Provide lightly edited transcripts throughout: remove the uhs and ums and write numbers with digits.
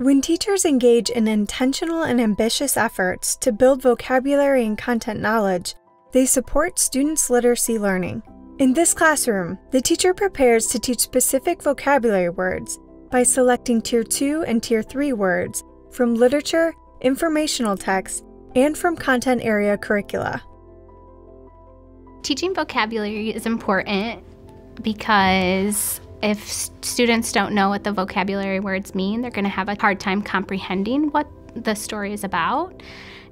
When teachers engage in intentional and ambitious efforts to build vocabulary and content knowledge, they support students' literacy learning. In this classroom, the teacher prepares to teach specific vocabulary words by selecting Tier 2 and Tier 3 words from literature, informational texts, and from content area curricula. Teaching vocabulary is important because if students don't know what the vocabulary words mean, they're going to have a hard time comprehending what the story is about.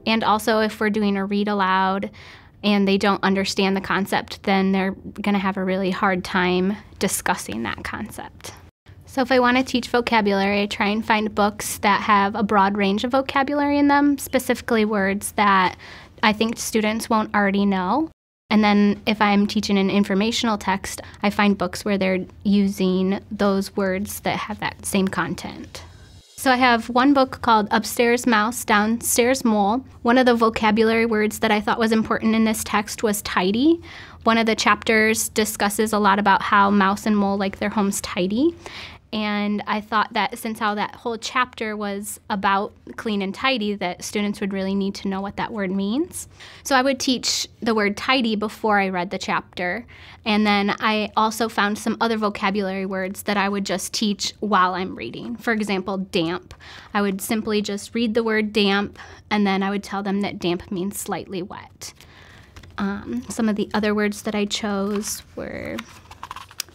And also, if we're doing a read aloud and they don't understand the concept, then they're going to have a really hard time discussing that concept. So if I want to teach vocabulary, I try and find books that have a broad range of vocabulary in them, specifically words that I think students won't already know. And then if I'm teaching an informational text, I find books where they're using those words that have that same content. So I have one book called Upstairs Mouse, Downstairs Mole. One of the vocabulary words that I thought was important in this text was tidy. One of the chapters discusses a lot about how mouse and mole like their homes tidy. And I thought that since how that whole chapter was about clean and tidy, that students would really need to know what that word means. So I would teach the word tidy before I read the chapter. And then I also found some other vocabulary words that I would just teach while I'm reading. For example, damp. I would simply just read the word damp, and then I would tell them that damp means slightly wet. Some of the other words that I chose were,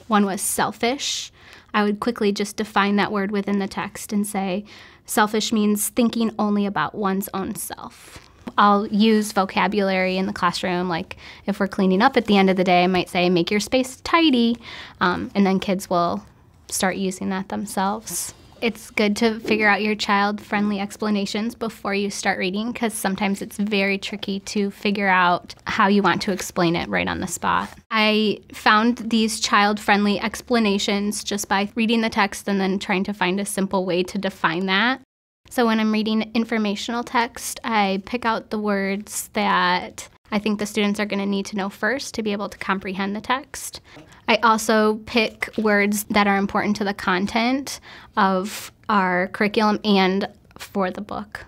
one was selfish. I would quickly just define that word within the text and say, selfish means thinking only about one's own self. I'll use vocabulary in the classroom, like if we're cleaning up at the end of the day, I might say, make your space tidy, and then kids will start using that themselves. It's good to figure out your child-friendly explanations before you start reading, because sometimes it's very tricky to figure out how you want to explain it right on the spot. I found these child-friendly explanations just by reading the text and then trying to find a simple way to define that. So when I'm reading informational text, I pick out the words that I think the students are going to need to know first to be able to comprehend the text. I also pick words that are important to the content of our curriculum and for the book.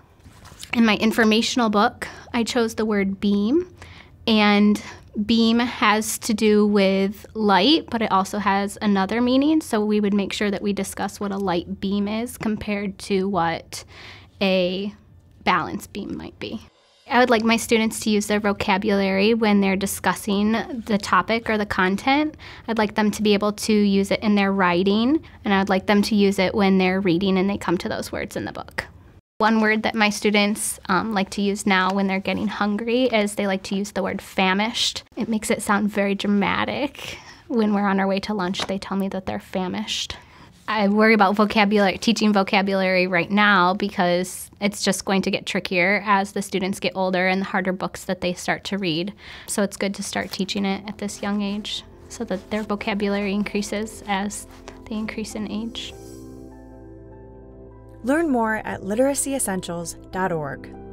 In my informational book, I chose the word beam, and beam has to do with light, but it also has another meaning, so we would make sure that we discuss what a light beam is compared to what a balance beam might be. I would like my students to use their vocabulary when they're discussing the topic or the content. I'd like them to be able to use it in their writing, and I'd like them to use it when they're reading and they come to those words in the book. One word that my students like to use now when they're getting hungry is they like to use the word famished. It makes it sound very dramatic. When we're on our way to lunch, they tell me that they're famished. I worry about teaching vocabulary right now because it's just going to get trickier as the students get older and the harder books that they start to read. So it's good to start teaching it at this young age so that their vocabulary increases as they increase in age. Learn more at literacyessentials.org.